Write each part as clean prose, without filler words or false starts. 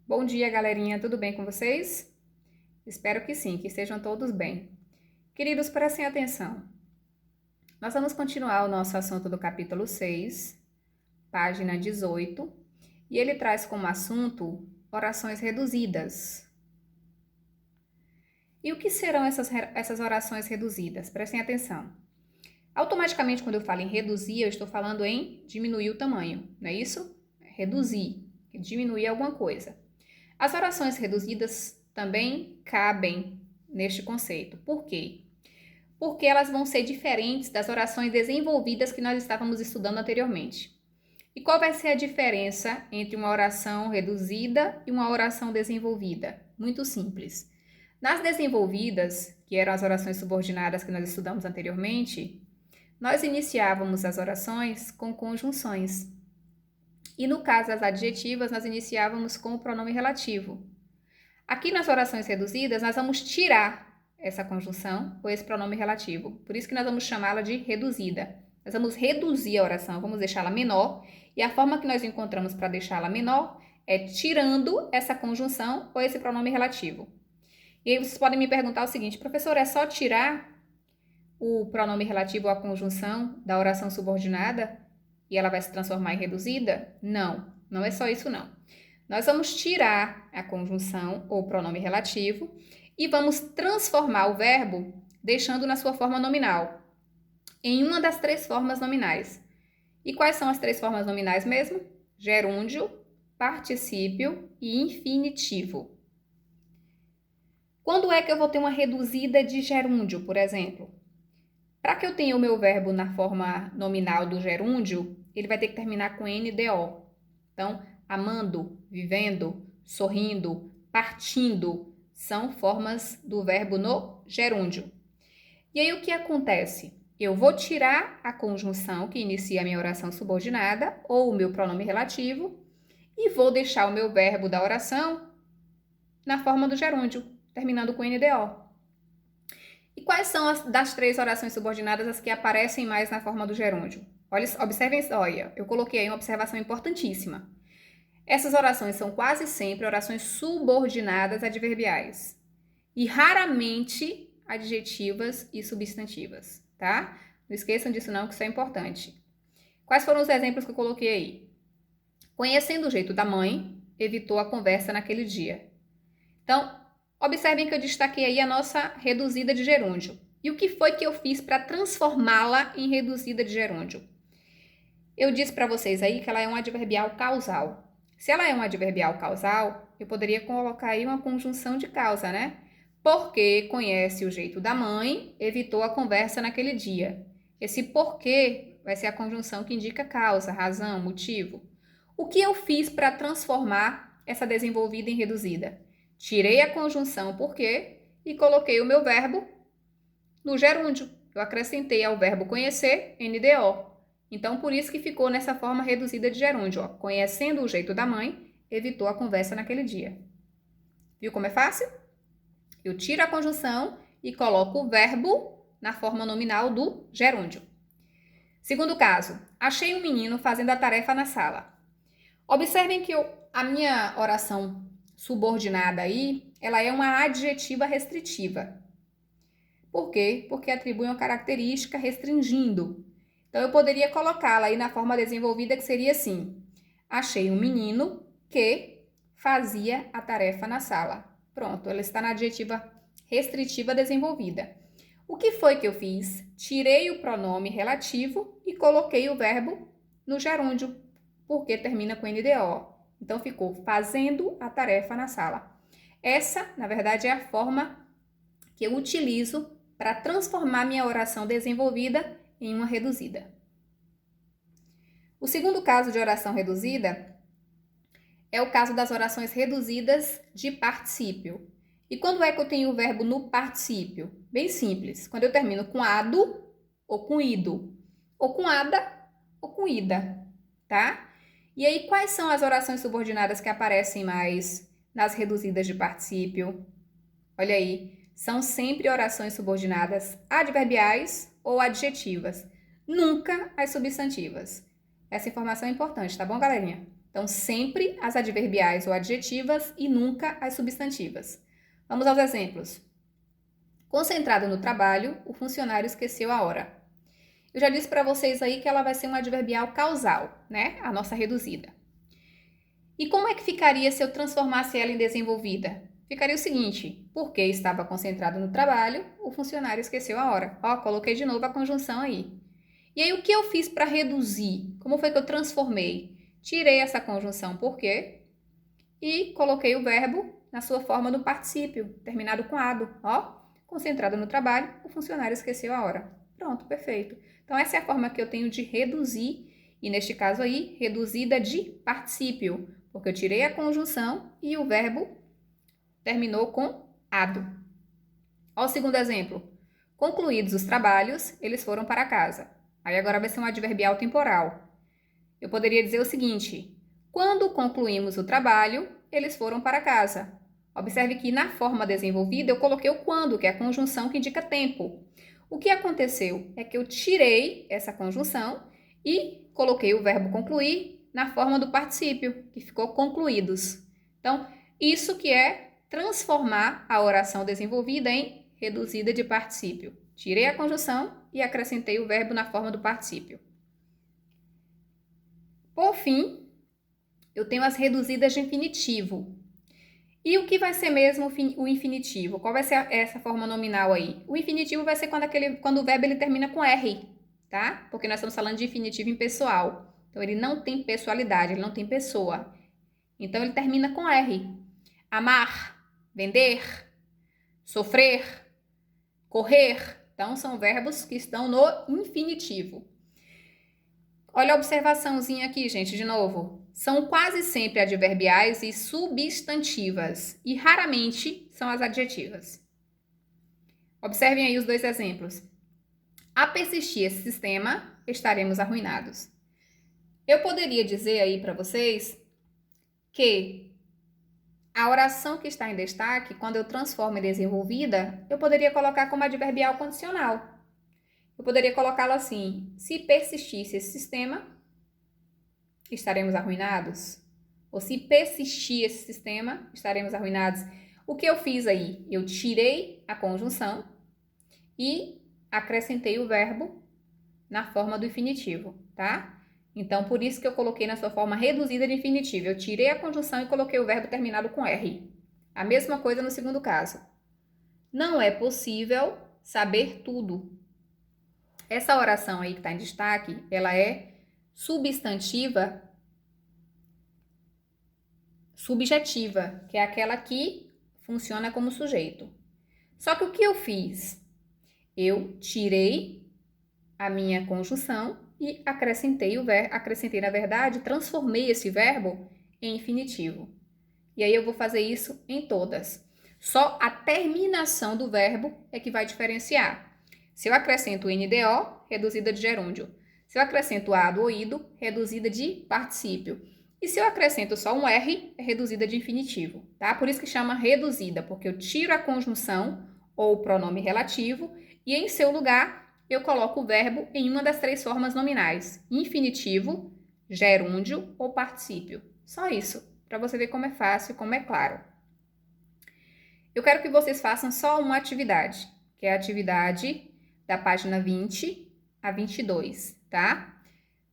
Bom dia, galerinha, tudo bem com vocês? Espero que sim, que estejam todos bem. Queridos, prestem atenção. Nós vamos continuar o nosso assunto do capítulo 6, página 18, e ele traz como assunto orações reduzidas. E o que serão essas orações reduzidas? Prestem atenção. Automaticamente, quando eu falo em reduzir, eu estou falando em diminuir o tamanho, não é isso? Reduzir, diminuir alguma coisa. As orações reduzidas também cabem neste conceito. Por quê? Porque elas vão ser diferentes das orações desenvolvidas que nós estávamos estudando anteriormente. E qual vai ser a diferença entre uma oração reduzida e uma oração desenvolvida? Muito simples. Nas desenvolvidas, que eram as orações subordinadas que nós estudamos anteriormente, nós iniciávamos as orações com conjunções. E no caso das adjetivas, nós iniciávamos com o pronome relativo. Aqui nas orações reduzidas, nós vamos tirar essa conjunção ou esse pronome relativo. Por isso que nós vamos chamá-la de reduzida. Nós vamos reduzir a oração, vamos deixá-la menor. E a forma que nós encontramos para deixá-la menor é tirando essa conjunção ou esse pronome relativo. E aí vocês podem me perguntar o seguinte: professor, é só tirar o pronome relativo ou a conjunção da oração subordinada e ela vai se transformar em reduzida? Não, não é só isso não. Nós vamos tirar a conjunção ou pronome relativo e vamos transformar o verbo deixando na sua forma nominal, em uma das três formas nominais. E quais são as três formas nominais mesmo? Gerúndio, particípio e infinitivo. Quando é que eu vou ter uma reduzida de gerúndio, por exemplo? Para que eu tenha o meu verbo na forma nominal do gerúndio, ele vai ter que terminar com NDO. Então, amando, vivendo, sorrindo, partindo, são formas do verbo no gerúndio. E aí o que acontece? Eu vou tirar a conjunção que inicia a minha oração subordinada ou o meu pronome relativo e vou deixar o meu verbo da oração na forma do gerúndio, terminando com NDO. E quais são das três orações subordinadas as que aparecem mais na forma do gerúndio? Observem, olha, eu coloquei aí uma observação importantíssima. Essas orações são quase sempre orações subordinadas adverbiais e raramente adjetivas e substantivas, tá? Não esqueçam disso não, que isso é importante. Quais foram os exemplos que eu coloquei aí? Conhecendo o jeito da mãe, evitou a conversa naquele dia. Então, observem que eu destaquei aí a nossa reduzida de gerúndio. E o que foi que eu fiz para transformá-la em reduzida de gerúndio? Eu disse para vocês aí que ela é um adverbial causal. Se ela é um adverbial causal, eu poderia colocar aí uma conjunção de causa, né? Porque conhece o jeito da mãe, evitou a conversa naquele dia. Esse porquê vai ser a conjunção que indica causa, razão, motivo. O que eu fiz para transformar essa desenvolvida em reduzida? Tirei a conjunção porquê e coloquei o meu verbo no gerúndio. Eu acrescentei ao verbo conhecer, NDO. Então, por isso que ficou nessa forma reduzida de gerúndio. Ó. Conhecendo o jeito da mãe, evitou a conversa naquele dia. Viu como é fácil? Eu tiro a conjunção e coloco o verbo na forma nominal do gerúndio. Segundo caso, achei um menino fazendo a tarefa na sala. Observem que a minha oração subordinada aí, ela é uma adjetiva restritiva. Por quê? Porque atribui uma característica restringindo. Então, eu poderia colocá-la aí na forma desenvolvida que seria assim: achei um menino que fazia a tarefa na sala. Pronto, ela está na adjetiva restritiva desenvolvida. O que foi que eu fiz? Tirei o pronome relativo e coloquei o verbo no gerúndio, porque termina com NDO. Então, ficou fazendo a tarefa na sala. Essa, na verdade, é a forma que eu utilizo para transformar minha oração desenvolvida em uma reduzida. O segundo caso de oração reduzida é o caso das orações reduzidas de particípio. E quando é que eu tenho o verbo no particípio? Bem simples, quando eu termino com ado ou com ido, ou com ada ou com ida, tá? E aí, quais são as orações subordinadas que aparecem mais nas reduzidas de particípio? Olha aí, são sempre orações subordinadas adverbiais ou adjetivas, nunca as substantivas. Essa informação é importante, tá bom, galerinha? Então, sempre as adverbiais ou adjetivas e nunca as substantivas. Vamos aos exemplos. Concentrado no trabalho, o funcionário esqueceu a hora. Eu já disse para vocês aí que ela vai ser um adverbial causal, né? A nossa reduzida. E como é que ficaria se eu transformasse ela em desenvolvida? Ficaria o seguinte: porque estava concentrado no trabalho, o funcionário esqueceu a hora. Ó, coloquei de novo a conjunção aí. E aí, o que eu fiz para reduzir? Como foi que eu transformei? Tirei essa conjunção porque e coloquei o verbo na sua forma do particípio, terminado com ado. Ó, concentrado no trabalho, o funcionário esqueceu a hora. Pronto, perfeito. Então, essa é a forma que eu tenho de reduzir, e neste caso aí, reduzida de particípio, porque eu tirei a conjunção e o verbo terminou com ado. Ó o segundo exemplo. Concluídos os trabalhos, eles foram para casa. Aí agora vai ser um adverbial temporal. Eu poderia dizer o seguinte: quando concluímos o trabalho, eles foram para casa. Observe que na forma desenvolvida eu coloquei o quando, que é a conjunção que indica tempo. O que aconteceu é que eu tirei essa conjunção e coloquei o verbo concluir na forma do particípio, que ficou concluídos. Então, isso que é transformar a oração desenvolvida em reduzida de particípio. Tirei a conjunção e acrescentei o verbo na forma do particípio. Por fim, eu tenho as reduzidas de infinitivo. E o que vai ser mesmo o infinitivo? Qual vai ser essa forma nominal aí? O infinitivo vai ser quando o verbo ele termina com R, tá? Porque nós estamos falando de infinitivo impessoal. Então, ele não tem pessoalidade, ele não tem pessoa. Então, ele termina com R. Amar, vender, sofrer, correr. Então, são verbos que estão no infinitivo. Olha a observaçãozinha aqui, gente, de novo. São quase sempre adverbiais e substantivas, e raramente são as adjetivas. Observem aí os dois exemplos. A persistir esse sistema, estaremos arruinados. Eu poderia dizer aí para vocês que a oração que está em destaque, quando eu transformo em desenvolvida, eu poderia colocar como adverbial condicional. Eu poderia colocá-lo assim: se persistisse esse sistema, estaremos arruinados? Ou se persistir esse sistema, estaremos arruinados? O que eu fiz aí? Eu tirei a conjunção e acrescentei o verbo na forma do infinitivo, tá? Então, por isso que eu coloquei na sua forma reduzida de infinitivo. Eu tirei a conjunção e coloquei o verbo terminado com R. A mesma coisa no segundo caso. Não é possível saber tudo. Essa oração aí que está em destaque, ela é substantiva subjetiva, que é aquela que funciona como sujeito. Só que o que eu fiz? Eu tirei a minha conjunção e acrescentei na verdade, transformei esse verbo em infinitivo. E aí eu vou fazer isso em todas. Só a terminação do verbo é que vai diferenciar. Se eu acrescento o NDO, reduzida de gerúndio. Se eu acrescento ado ou ido, reduzida de particípio. E se eu acrescento só um R, é reduzida de infinitivo, tá? Por isso que chama reduzida, porque eu tiro a conjunção ou o pronome relativo e em seu lugar eu coloco o verbo em uma das três formas nominais: infinitivo, gerúndio ou particípio. Só isso, para você ver como é fácil, como é claro. Eu quero que vocês façam só uma atividade, que é a atividade da página 20 a 22, tá?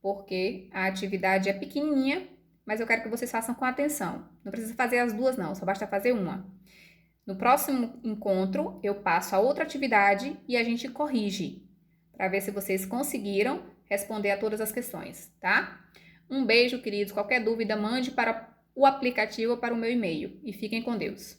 Porque a atividade é pequenininha, mas eu quero que vocês façam com atenção. Não precisa fazer as duas não, só basta fazer uma. No próximo encontro, eu passo a outra atividade e a gente corrige, para ver se vocês conseguiram responder a todas as questões, tá? Um beijo, queridos. Qualquer dúvida, mande para o aplicativo ou para o meu e-mail. E fiquem com Deus.